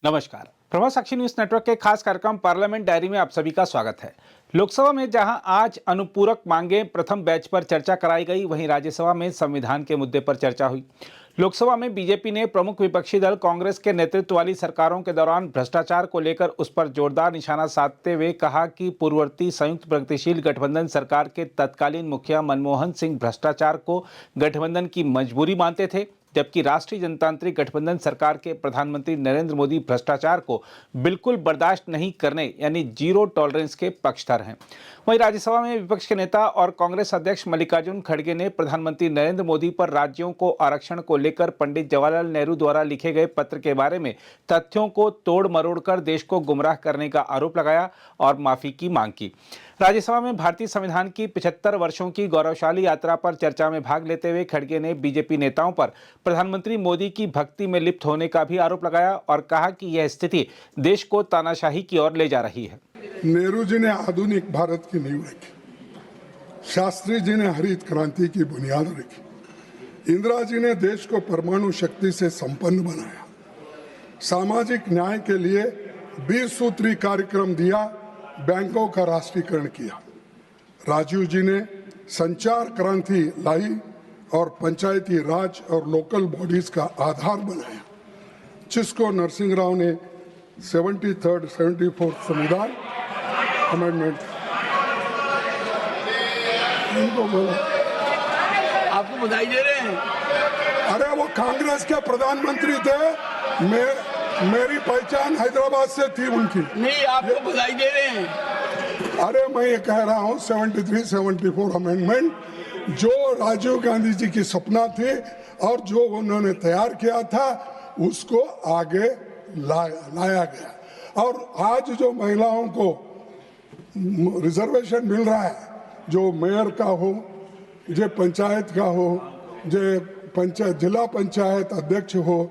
नमस्कार। प्रभा साक्षी news network के खास कार्यक्रम पार्लियामेंट डायरी में आप सभी का स्वागत है। लोकसभा में जहां आज अनुपूरक मांगे प्रथम बैच पर चर्चा कराई गई, वहीं राज्यसभा में संविधान के मुद्दे पर चर्चा हुई। लोकसभा में बीजेपी ने प्रमुख विपक्षी दल कांग्रेस के नेतृत्व वाली सरकारों के दौरान भ्रष्टाचार को लेकर उस पर जोरदार निशाना साधते हुए कहा कि पूर्ववर्ती संयुक्त प्रगतिशील गठबंधन सरकार के तत्कालीन मुखिया मनमोहन सिंह भ्रष्टाचार को गठबंधन की मजबूरी मानते थे, जबकि राष्ट्रीय जनतांत्रिक गठबंधन सरकार के प्रधानमंत्री नरेंद्र मोदी भ्रष्टाचार को बिल्कुल बर्दाश्त नहीं करने यानी जीरो टॉलरेंस के पक्षधर हैं। वहीं राज्यसभा में विपक्ष के नेता और कांग्रेस अध्यक्ष मल्लिकार्जुन खड़गे ने प्रधानमंत्री नरेंद्र मोदी पर राज्यों को आरक्षण को लेकर पंडित जवाहरलाल नेहरू द्वारा लिखे गए पत्र के बारे में तथ्यों को तोड़ मरोड़ कर देश को गुमराह करने का आरोप लगाया और माफी की मांग की। राज्यसभा में भारतीय संविधान की 75 वर्षों की गौरवशाली यात्रा पर चर्चा में भाग लेते हुए खड़गे ने बीजेपी नेताओं पर प्रधानमंत्री मोदी की भक्ति में लिप्त होने का भी आरोप लगाया और कहा कि यह स्थिति देश को तानाशाही की ओर ले जा रही है। नेहरू जी ने आधुनिक भारत की नींव रखी, शास्त्री जी ने हरित क्रांति की बुनियाद रखी, इंदिरा जी ने देश को परमाणु शक्ति से संपन्न बनाया, सामाजिक न्याय के लिए 20 सूत्री कार्यक्रम दिया, बैंकों का राष्ट्रीयकरण किया, राजीव जी ने संचार क्रांति लाई और पंचायती राज और लोकल बॉडीज का आधार बनाया, जिसको नरसिंह राव ने 73rd 74th संविधान अमेंडमेंट इनको बोला। आपको बधाई दे रहे हैं। अरे वो कांग्रेस के प्रधानमंत्री थे, मेरी पहचान हैदराबाद से थी उनकी। नहीं, आपको बधाई दे रहे हैं। अरे मैं ये कह रहा हूँ 73 74 अमेंडमेंट जो राजीव गांधी जी की सपना थी और जो उन्होंने तैयार किया था उसको आगे लाया गया। और आज जो महिलाओं को रिजर्वेशन मिल रहा है, जो मेयर का हो, जो पंचायत का हो, जो जिला पंचायत अध्यक्ष हो,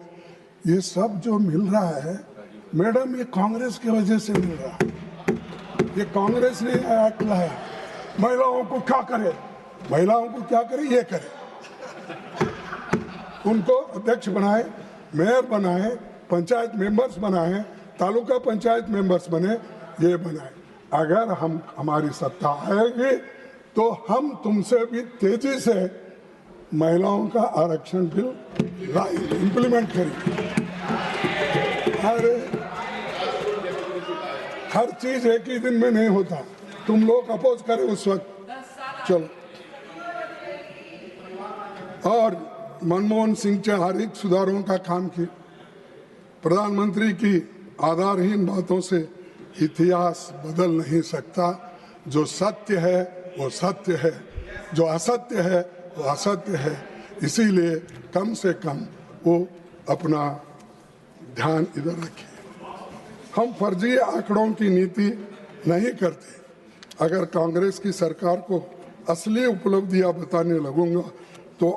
ये सब जो मिल रहा है मैडम, ये कांग्रेस की वजह से मिल रहा है। ये कांग्रेस ने एक्ट लाया। महिलाओं को क्या करे, महिलाओं को क्या करे, ये करे, उनको अध्यक्ष बनाए, मेयर बनाए, पंचायत मेंबर्स बनाए, तालुका पंचायत मेंबर्स बने, ये बनाए। अगर हमारी सत्ता आएगी तो हम तुमसे भी तेजी से महिलाओं का आरक्षण बिल इम्प्लीमेंट करेंगे। हर चीज एक ही दिन में नहीं होता, तुम लोग अपोज करें उस वक्त, चलो। और मनमोहन सिंह से हर एक सुधारों का काम किया। प्रधानमंत्री की आधारहीन बातों से इतिहास बदल नहीं सकता। जो सत्य है वो सत्य है, जो असत्य है वो असत्य है। इसीलिए कम से कम वो अपना ध्यान इधर रखिए। हम फर्जी आंकड़ों की नीति नहीं करते। अगर कांग्रेस की सरकार को असली उपलब्धियां बताने लगूंगा तो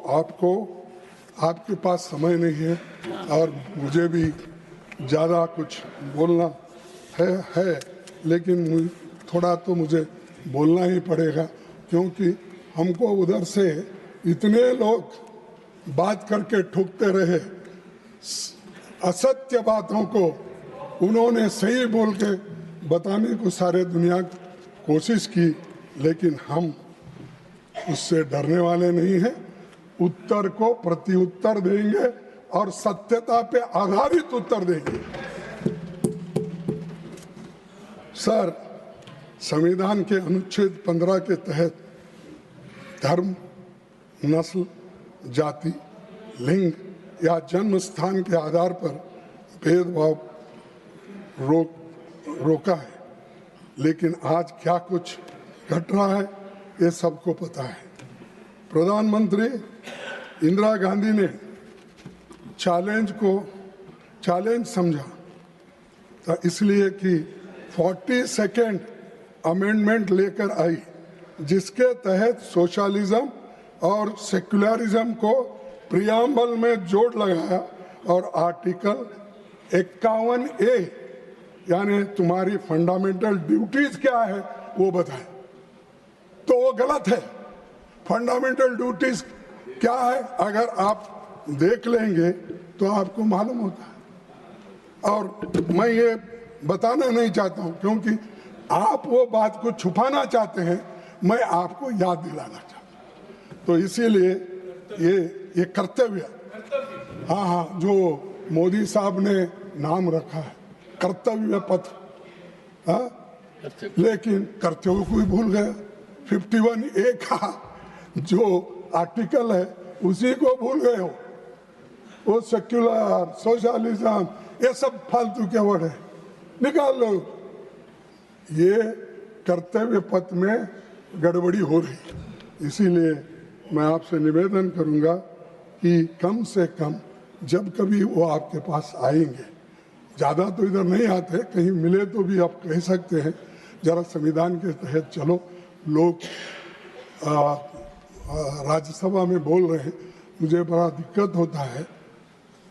आपके पास समय नहीं है और मुझे भी ज़्यादा कुछ बोलना है, लेकिन थोड़ा तो मुझे बोलना ही पड़ेगा, क्योंकि हमको उधर से इतने लोग बात करके ठुकते रहे। असत्य बातों को उन्होंने सही बोल के बताने को सारे दुनिया कोशिश की, लेकिन हम उससे डरने वाले नहीं हैं। उत्तर को प्रत्युत्तर देंगे और सत्यता पे आधारित उत्तर देंगे। सर, संविधान के अनुच्छेद 15 के तहत धर्म, नस्ल, जाति, लिंग या जन्म स्थान के आधार पर भेदभाव रोका है, लेकिन आज क्या कुछ घट रहा है ये सबको पता है। प्रधानमंत्री इंदिरा गांधी ने चैलेंज समझा था, इसलिए कि 42nd अमेंडमेंट लेकर आई, जिसके तहत सोशलिज्म और सेक्युलरिज्म को प्रियम्बल में जोड़ लगाया और आर्टिकल 51A यानी तुम्हारी फंडामेंटल ड्यूटीज क्या है वो बताए। तो वो गलत है। फंडामेंटल ड्यूटीज क्या है अगर आप देख लेंगे तो आपको मालूम होता है। और मैं ये बताना नहीं चाहता हूं क्योंकि आप वो बात को छुपाना चाहते हैं, मैं आपको याद दिलाना चाहता हूं। तो इसीलिए ये कर्तव्य, हाँ, जो मोदी साहब ने नाम रखा है कर्तव्य पथ, हाँ, लेकिन कर्तव्य को ही भूल गया। 51A का जो आर्टिकल है उसी को भूल गए हो। वो सेक्युलर, सोशलिज्म, ये सब फालतू के वर्ड है, निकाल लो। ये कर्तव्य पथ में गड़बड़ी हो रही। इसीलिए मैं आपसे निवेदन करूंगा कि कम से कम जब कभी वो आपके पास आएंगे, ज़्यादा तो इधर नहीं आते, कहीं मिले तो भी आप कह सकते हैं जरा संविधान के तहत चलो। लोग राज्यसभा में बोल रहे हैं, मुझे बड़ा दिक्कत होता है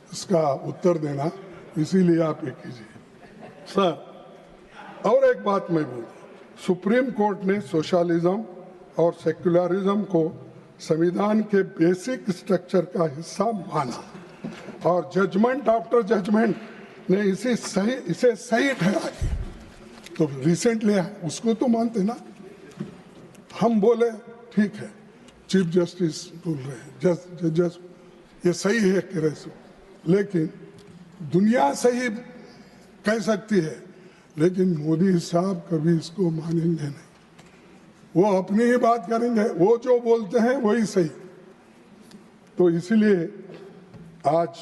इसका उत्तर देना, इसीलिए आप ये कीजिए सर। और एक बात मैं बोलूँ, सुप्रीम कोर्ट ने सोशलिज्म और सेक्युलरिज्म को संविधान के बेसिक स्ट्रक्चर का हिस्सा माना और जजमेंट आफ्टर जजमेंट ने इसे सही ठहरा दिया। तो रिसेंटली उसको तो मानते ना, हम बोले ठीक है, चीफ जस्टिस बोल रहे हैं, जज ये सही है कह रहे सो, लेकिन दुनिया सही कह सकती है, लेकिन मोदी साहब कभी इसको मानेंगे नहीं। वो अपनी ही बात करेंगे, वो जो बोलते हैं वही सही। तो इसलिए आज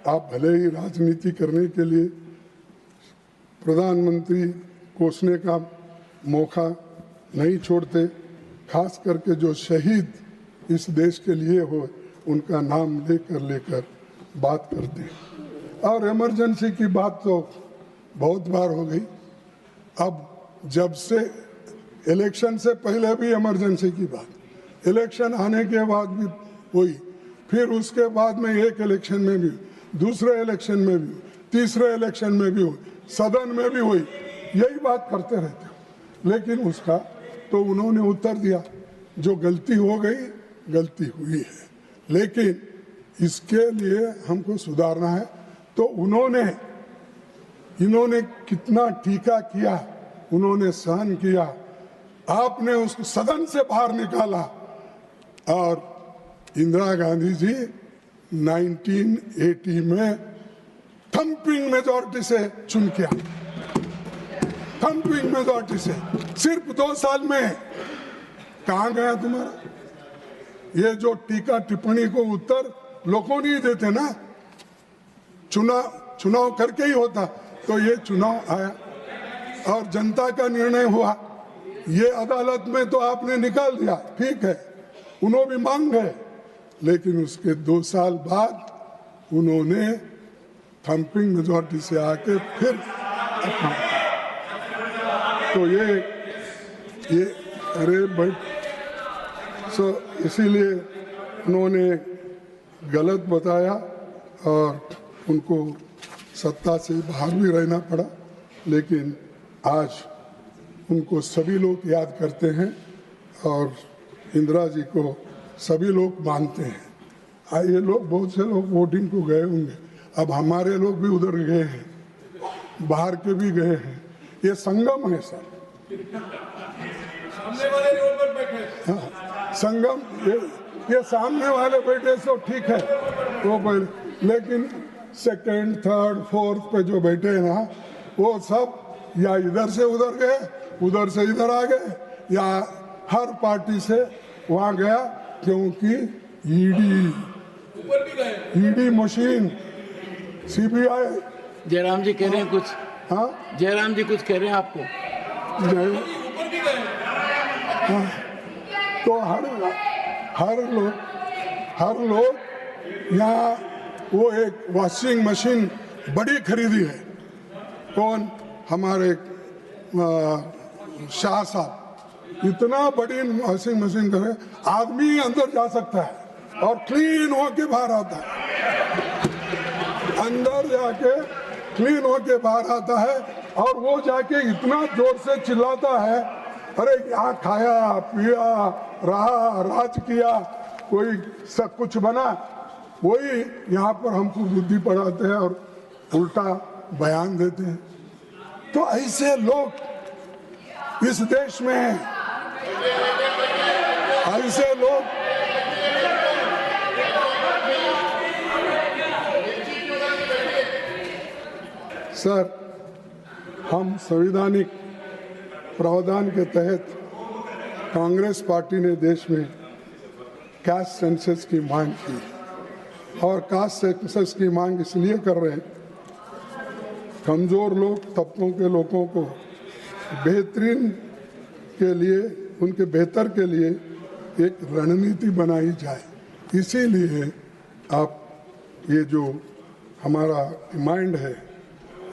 आप भले ही राजनीति करने के लिए प्रधानमंत्री कोसने का मौका नहीं छोड़ते, खास करके जो शहीद इस देश के लिए हो उनका नाम लेकर बात करते हैं। और इमरजेंसी की बात तो बहुत बार हो गई। अब जब से इलेक्शन से पहले भी इमरजेंसी की बात, इलेक्शन आने के बाद भी हुई, फिर उसके बाद में एक इलेक्शन में भी, दूसरे इलेक्शन में भी, तीसरे इलेक्शन में भी हुई, सदन में भी हुई, यही बात करते रहते हो। लेकिन उसका तो उन्होंने उत्तर दिया, जो गलती हो गई गलती हुई है, लेकिन इसके लिए हमको सुधारना है। तो इन्होंने कितना टीका किया, उन्होंने सहन किया, आपने उसको सदन से बाहर निकाला और इंदिरा गांधी जी 1980 में थम्पिंग मेजॉरिटी से चुन किया, थम्पिंग मेजॉरिटी से, सिर्फ 2 साल में। कहाँ गया तुम्हारा ये जो टीका टिप्पणी को उत्तर? लोगों नहीं देते ना, चुनाव करके ही होता। तो ये चुनाव आया और जनता का निर्णय हुआ, ये अदालत में तो आपने निकाल दिया, ठीक है, उन्होंने भी मांग गए, लेकिन उसके 2 साल बाद उन्होंने थम्पिंग मेजॉरिटी से आके फिर अपना, तो ये अरे भाई, सो इसीलिए उन्होंने गलत बताया और उनको सत्ता से बाहर भी रहना पड़ा। लेकिन आज उनको सभी लोग याद करते हैं और इंदिरा जी को सभी लोग मानते हैं। ये लोग, बहुत से लोग वोटिंग को गए होंगे, अब हमारे लोग भी उधर गए हैं, बाहर के भी गए हैं। ये संगम है सर, सामने वाले रोड पर बैठे, हाँ, संगम, ये सामने वाले बैठे तो ठीक है, वो पहले, लेकिन सेकंड, थर्ड, फोर्थ पे जो बैठे हैं ना, वो सब या इधर से उधर गए, उधर से इधर आ गए, या हर पार्टी से वहां गया, क्योंकि ईडी मशीन, सीबीआई। जयराम जी कह रहे हैं कुछ, हाँ, जयराम जी कुछ कह रहे हैं आपको। हाँ, तो हर लोग यहाँ, वो एक वॉशिंग मशीन बड़ी खरीदी है, कौन? हमारे शाह साहब, इतना बड़ी वॉशिंग मशीन करे, आदमी अंदर जा सकता है और क्लीन होके बाहर आता है, अंदर जाके क्लीन होके बाहर आता है, और वो जाके इतना जोर से चिल्लाता है, अरे यहाँ खाया पिया रहा, राज किया, कोई सब कुछ बना। वही यहाँ पर हमको बुद्धि पढ़ाते हैं और उल्टा बयान देते हैं। तो ऐसे लोग इस देश में हैं, ऐसे लोग सर, हम संवैधानिक प्रावधान के तहत कांग्रेस पार्टी ने देश में कास्ट सेंसस की मांग की और कास्ट सेंसस की मांग इसलिए कर रहे हैं, कमजोर लोग तबकों के लोगों को बेहतरीन के लिए, उनके बेहतर के लिए एक रणनीति बनाई जाए। इसीलिए आप ये जो हमारा डिमांड है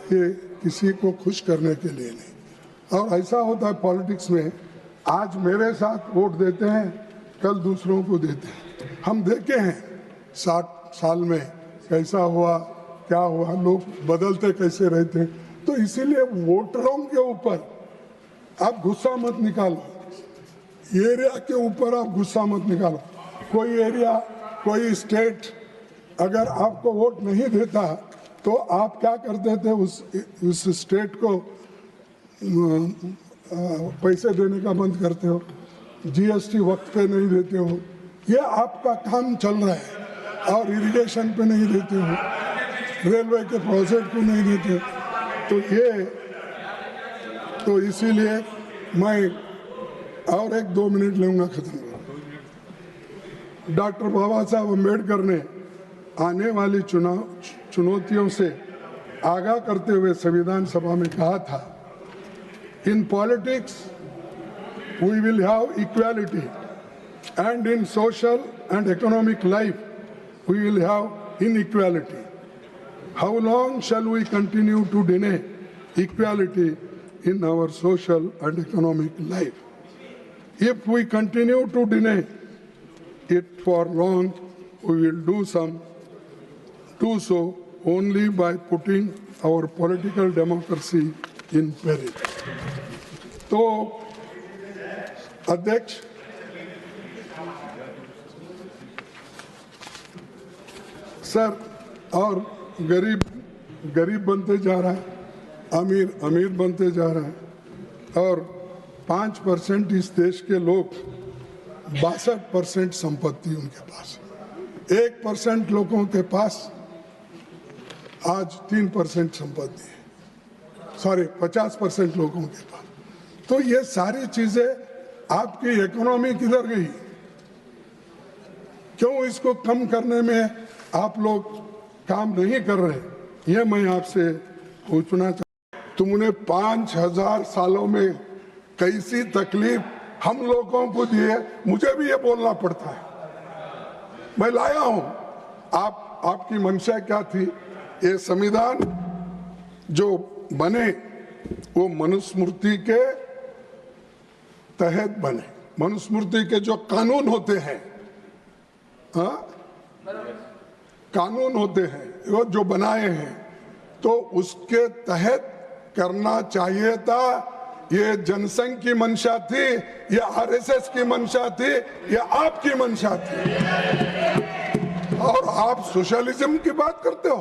ये किसी को खुश करने के लिए नहीं। और ऐसा होता है पॉलिटिक्स में, आज मेरे साथ वोट देते हैं, कल दूसरों को देते हैं। हम देखे हैं 60 साल में कैसा हुआ, क्या हुआ, लोग बदलते कैसे रहते हैं। तो इसीलिए वोटरों के ऊपर आप गुस्सा मत निकालो, एरिया के ऊपर आप गुस्सा मत निकालो। कोई एरिया, कोई स्टेट अगर आपको वोट नहीं देता तो आप क्या करते थे, उस स्टेट को पैसे देने का बंद करते हो, जीएसटी वक्त पे नहीं देते हो, ये आपका काम चल रहा है। और इरिगेशन पे नहीं देते हो, रेलवे के प्रोजेक्ट को नहीं देते हो। तो इसीलिए मैं और 1-2 मिनट लूँगा, खत्म। डॉक्टर बाबा साहब अम्बेडकर ने आने वाली चुनौतियों से आगाह करते हुए संविधान सभा में कहा था, in politics we will have equality and in social and economic life we will have inequality. How long shall we continue to deny equality in our social and economic life? If we continue to deny it for long, we will do so only by putting our political democracy in peril. तो अध्यक्ष, sir, और गरीब बनते जा रहा है, अमीर बनते जा रहा है, और 5% इस देश के लोग 62% संपत्ति उनके पास है। 1% लोगों के पास आज 3% संपत्ति है, सॉरी 50% लोगों के पास। तो ये सारी चीजें आपकी इकोनॉमी किधर गई? क्यों इसको कम करने में आप लोग काम नहीं कर रहे? ये मैं आपसे पूछना चाहता। तुमने 5000 सालों में कैसी तकलीफ हम लोगों को दी है, मुझे भी ये बोलना पड़ता है। मैं लाया हूं, आपकी मंशा क्या थी? ये संविधान जो बने वो मनुस्मृति के तहत बने। मनुस्मृति के जो कानून होते हैं, कानून होते हैं वो जो बनाए हैं, तो उसके तहत करना चाहिए था। ये जनसंघ की मंशा थी, ये आरएसएस की मंशा थी, ये आपकी मंशा थी। और आप सोशलिज्म की बात करते हो।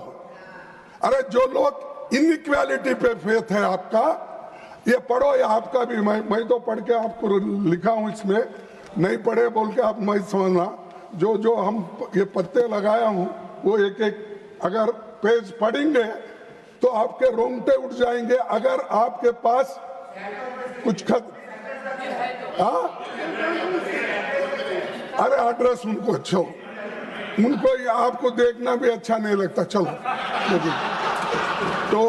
अरे जो लोग इनइक्वालिटी पे फेथ है आपका, ये पढ़ो, ये आपका भी, मैं तो पढ़ के आपको लिखा हूं, इसमें नहीं पढ़े बोल के आप मैं समझना। जो हम ये पत्ते लगाया हूं वो एक अगर पेज पढ़ेंगे तो आपके रोंगटे उठ जाएंगे। अगर आपके पास कुछ अरे एड्रेस उनको अच्छा हो, उनको ये आपको देखना भी अच्छा नहीं लगता। चलो तो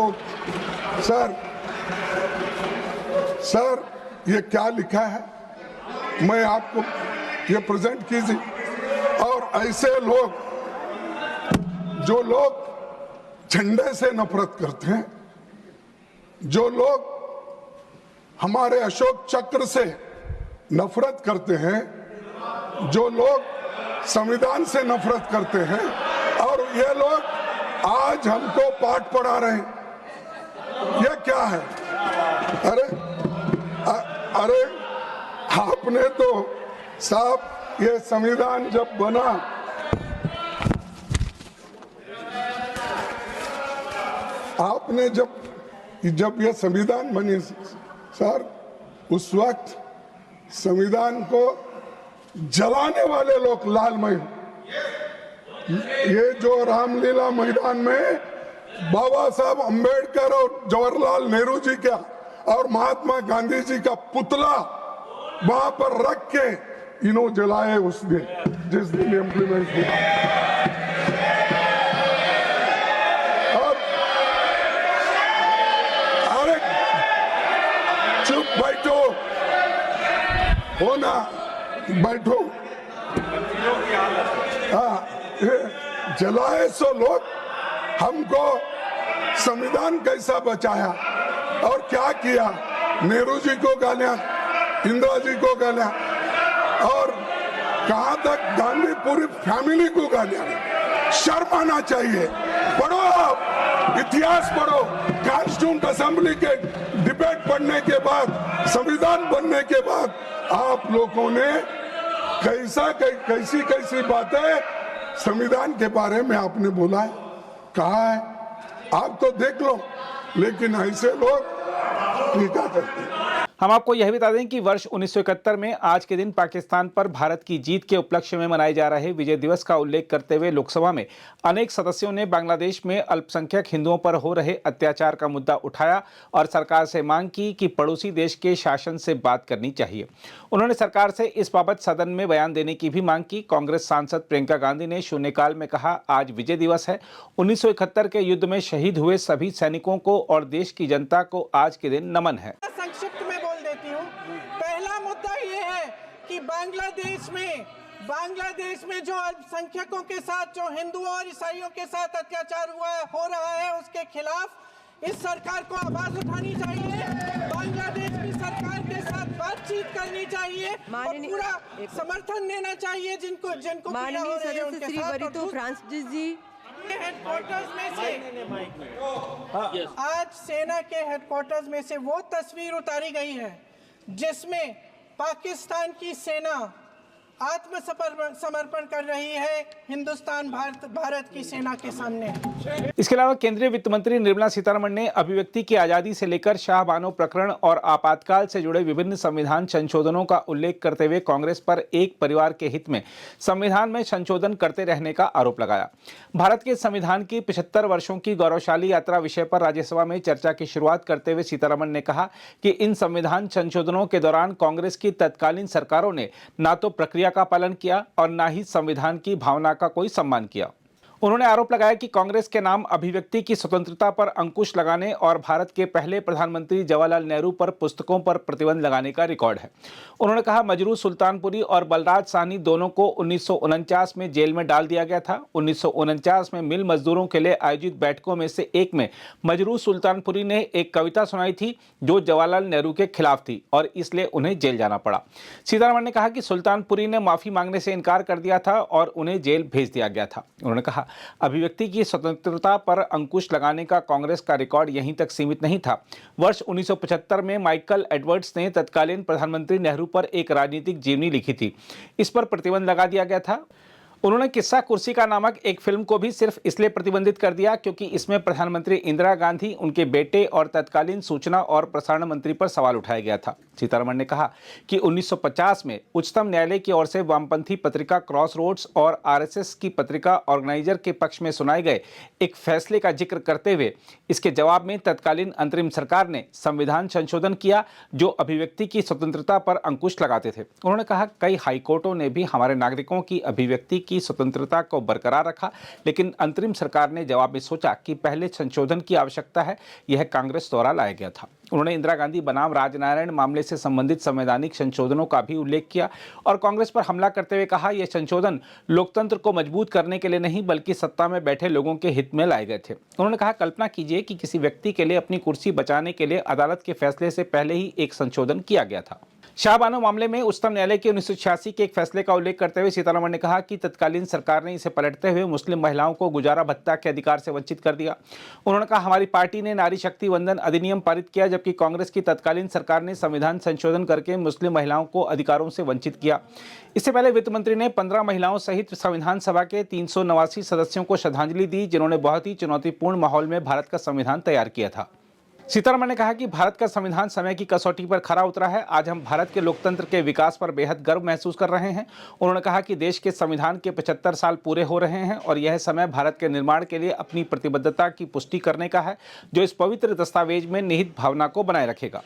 सर ये क्या लिखा है, मैं आपको ये प्रेजेंट कीजिए। और ऐसे लोग, जो लोग झंडे से नफरत करते हैं, जो लोग हमारे अशोक चक्र से नफरत करते हैं, जो लोग संविधान से नफरत करते हैं, और ये लोग आज हमको पाठ पढ़ा रहे हैं। ये क्या है? अरे आपने तो साहब, ये संविधान जब बना आपने जब यह संविधान बनी सर, उस वक्त संविधान को जलाने वाले लोग लालमय, ये जो रामलीला मैदान में बाबा साहब अंबेडकर और जवाहरलाल नेहरू जी का और महात्मा गांधी जी का पुतला वहां पर रख के इन्हों जलाए उस दिन, जिस दिन इम्प्लीमेंट हुआ। और अरे चुप बैठो, हो ना, बैठो। हाँ, जलाए सो लोग, हमको संविधान कैसा बचाया और क्या किया, नेहरू जी को गालियां, इंदिरा जी को गालियां, और कहां तक गांधी पूरी फैमिली को गालियां। शर्म आना चाहिए। पढ़ो, आप इतिहास पढ़ो। कॉन्स्टिट्यूंट असेंबली के डिबेट पढ़ने के बाद, संविधान बनने के बाद आप लोगों ने कैसी बातें संविधान के बारे में आपने बोला है, कहा है, आप तो देख लो। लेकिन ऐसे लोग टीका करते हैं। हम आपको यह बता दें कि वर्ष 1971 में आज के दिन पाकिस्तान पर भारत की जीत के उपलक्ष्य में मनाए जा रहे विजय दिवस का उल्लेख करते हुए लोकसभा में अनेक सदस्यों ने बांग्लादेश में अल्पसंख्यक हिंदुओं पर हो रहे अत्याचार का मुद्दा उठाया और सरकार से मांग की कि पड़ोसी देश के शासन से बात करनी चाहिए। उन्होंने सरकार से इस बाबत सदन में बयान देने की भी मांग की। कांग्रेस सांसद प्रियंका गांधी ने शून्यकाल में कहा, आज विजय दिवस है। 1971 के युद्ध में शहीद हुए सभी सैनिकों को और देश की जनता को आज के दिन नमन है। संक्षिप्त में बोल देती हूँ। पहला मुद्दा ये है कि बांग्लादेश में जो अल्पसंख्यकों के साथ, जो हिंदुओं और ईसाइयों के साथ अत्याचार हो रहा है, उसके खिलाफ इस सरकार को आवाज उठानी चाहिए। बांग्लादेश की सरकार के साथ बातचीत करनी चाहिए और पूरा समर्थन देना चाहिए जिनको पीड़ा हो रही है उनके साथ। फ्रांसिस जी, हेडक्वार्टर्स में से आज सेना के हेडक्वार्टर्स में से वो तस्वीर उतारी गई है जिसमें पाकिस्तान की सेना आत्मसमर्पण कर रही है हिंदुस्तान भारत की सेना के सामने। इसके अलावा केंद्रीय वित्त मंत्री निर्मला सीतारमण ने अभिव्यक्ति की आजादी से लेकर शाहबानो प्रकरण और आपातकाल से जुड़े विभिन्न संविधान संशोधनों का उल्लेख करते हुए कांग्रेस पर एक परिवार के हित में संविधान में संशोधन करते रहने का आरोप लगाया। भारत के संविधान की 75 वर्षों की गौरवशाली यात्रा विषय पर राज्यसभा में चर्चा की शुरुआत करते हुए सीतारमण ने कहा कि इन संविधान संशोधनों के दौरान कांग्रेस की तत्कालीन सरकारों ने न तो प्रक्रिया का पालन किया और न ही संविधान की भावना का कोई सम्मान किया। उन्होंने आरोप लगाया कि कांग्रेस के नाम अभिव्यक्ति की स्वतंत्रता पर अंकुश लगाने और भारत के पहले प्रधानमंत्री जवाहरलाल नेहरू पर पुस्तकों पर प्रतिबंध लगाने का रिकॉर्ड है। उन्होंने कहा, मजरू सुल्तानपुरी और बलराज साहनी दोनों को 1949 में जेल में डाल दिया गया था। 1949 में मिल मजदूरों के लिए आयोजित बैठकों में से एक में मजरू सुल्तानपुरी ने एक कविता सुनाई थी जो जवाहरलाल नेहरू के खिलाफ थी और इसलिए उन्हें जेल जाना पड़ा। सीतारमण ने कहा कि सुल्तानपुरी ने माफी मांगने से इनकार कर दिया था और उन्हें जेल भेज दिया गया था। उन्होंने कहा, अभिव्यक्ति की स्वतंत्रता पर अंकुश लगाने का कांग्रेस का रिकॉर्ड यहीं तक सीमित नहीं था। वर्ष 1975 में माइकल एडवर्ड्स ने तत्कालीन प्रधानमंत्री नेहरू पर एक राजनीतिक जीवनी लिखी थी। इस पर प्रतिबंध लगा दिया गया था। उन्होंने किस्सा कुर्सी का नामक एक फिल्म को भी सिर्फ इसलिए प्रतिबंधित कर दिया क्योंकि इसमें प्रधानमंत्री इंदिरा गांधी, उनके बेटे और तत्कालीन सूचना और प्रसारण मंत्री पर सवाल उठाया गया था। सीतारमण ने कहा कि 1950 में उच्चतम न्यायालय की ओर से वामपंथी पत्रिका क्रॉस रोड्स और आरएसएस की पत्रिका ऑर्गेनाइजर के पक्ष में सुनाए गए एक फैसले का जिक्र करते हुए इसके जवाब में तत्कालीन अंतरिम सरकार ने संविधान संशोधन किया जो अभिव्यक्ति की स्वतंत्रता पर अंकुश लगाते थे। उन्होंने कहा, कई हाईकोर्टों ने भी हमारे नागरिकों की अभिव्यक्ति की स्वतंत्रता को बरकरार रखा, लेकिन अंतरिम सरकार ने जवाब में सोचा कि पहले संशोधन की आवश्यकता है। यह कांग्रेस द्वारा लाया गया था। उन्होंने इंदिरा गांधी बनाम राजनारायण मामले से संबंधित संवैधानिक संशोधनों का भी उल्लेख किया और कांग्रेस पर हमला करते हुए कहा, यह संशोधन लोकतंत्र को मजबूत करने के लिए नहीं बल्कि सत्ता में बैठे लोगों के हित में लाए गए थे। उन्होंने कहा, कल्पना कीजिए कि किसी व्यक्ति के लिए अपनी कुर्सी बचाने के लिए अदालत के फैसले से पहले ही एक संशोधन किया गया था। शाहबानो मामले में उच्चतम न्यायालय के 1986 के एक फैसले का उल्लेख करते हुए सीतारमण ने कहा कि तत्कालीन सरकार ने इसे पलटते हुए मुस्लिम महिलाओं को गुजारा भत्ता के अधिकार से वंचित कर दिया। उन्होंने कहा, हमारी पार्टी ने नारी शक्ति वंदन अधिनियम पारित किया, जबकि कांग्रेस की तत्कालीन सरकार ने संविधान संशोधन करके मुस्लिम महिलाओं को अधिकारों से वंचित किया। इससे पहले वित्त मंत्री ने 15 महिलाओं सहित संविधान सभा के 389 सदस्यों को श्रद्धांजलि दी, जिन्होंने बहुत ही चुनौतीपूर्ण माहौल में भारत का संविधान तैयार किया था। सीतारमण ने कहा कि भारत का संविधान समय की कसौटी पर खरा उतरा है। आज हम भारत के लोकतंत्र के विकास पर बेहद गर्व महसूस कर रहे हैं। उन्होंने कहा कि देश के संविधान के 75 साल पूरे हो रहे हैं और यह समय भारत के निर्माण के लिए अपनी प्रतिबद्धता की पुष्टि करने का है, जो इस पवित्र दस्तावेज में निहित भावना को बनाए रखेगा।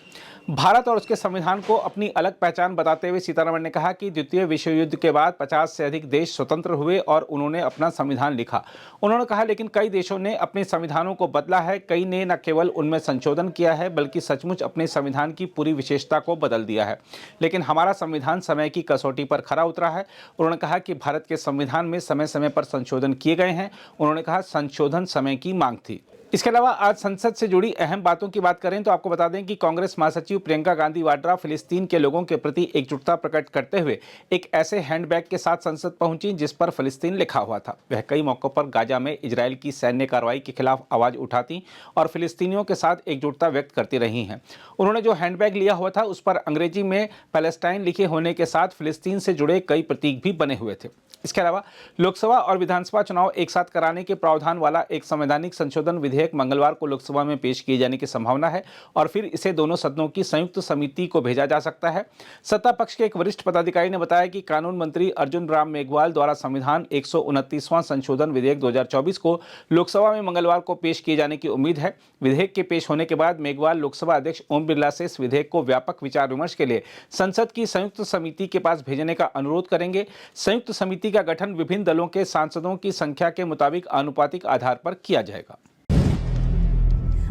भारत और उसके संविधान को अपनी अलग पहचान बताते हुए सीतारमण ने कहा कि द्वितीय विश्व युद्ध के बाद 50 से अधिक देश स्वतंत्र हुए और उन्होंने अपना संविधान लिखा। उन्होंने कहा, लेकिन कई देशों ने अपने संविधानों को बदला है। कई ने न केवल उनमें संशोधन किया है, बल्कि सचमुच अपने संविधान की पूरी विशेषता को बदल दिया है। लेकिन हमारा संविधान समय की कसौटी पर खरा उतरा है। उन्होंने कहा कि भारत के संविधान में समय समय पर संशोधन किए गए हैं। उन्होंने कहा, संशोधन समय की मांग थी। इसके अलावा आज संसद से जुड़ी अहम बातों की बात करें तो आपको बता दें कि कांग्रेस महासचिव प्रियंका गांधी वाड्रा फिलिस्तीन के लोगों के प्रति एकजुटता प्रकट करते हुए एक ऐसे हैंडबैग के साथ संसद पहुंची जिस पर फिलिस्तीन लिखा हुआ था। वह कई मौकों पर गाजा में इजरायल की सैन्य कार्रवाई के खिलाफ आवाज उठाती और फिलिस्तीनियों के साथ एकजुटता व्यक्त करती रही हैं। उन्होंने जो हैंडबैग लिया हुआ था उस पर अंग्रेजी में पैलेस्टाइन लिखे होने के साथ फिलिस्तीन से जुड़े कई प्रतीक भी बने हुए थे। इसके अलावा लोकसभा और विधानसभा चुनाव एक साथ कराने के प्रावधान वाला एक संवैधानिक संशोधन विधेयक मंगलवार को लोकसभा में पेश किए जाने की संभावना है और फिर इसे दोनों सदनों की संयुक्त समिति को भेजा जा सकता है। सत्ता पक्ष के एक वरिष्ठ पदाधिकारी ने बताया कि कानून मंत्री अर्जुन राम मेघवाल द्वारा संविधान 129वां संशोधन विधेयक 2024 को लोकसभा में मंगलवार को पेश किए जाने की उम्मीद है। विधेयक के पेश होने के बाद मेघवाल लोकसभा अध्यक्ष ओम बिरला से इस विधेयक को व्यापक विचार विमर्श के लिए संसद की संयुक्त समिति के पास भेजने का अनुरोध करेंगे। संयुक्त समिति का गठन विभिन्न दलों के सांसदों की संख्या के मुताबिक आनुपातिक आधार पर किया जाएगा।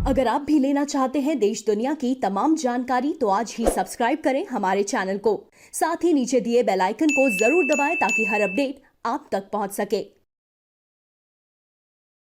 अगर आप भी लेना चाहते हैं देश दुनिया की तमाम जानकारी तो आज ही सब्सक्राइब करें हमारे चैनल को। साथ ही नीचे दिए बेल आइकन को जरूर दबाएं ताकि हर अपडेट आप तक पहुंच सके।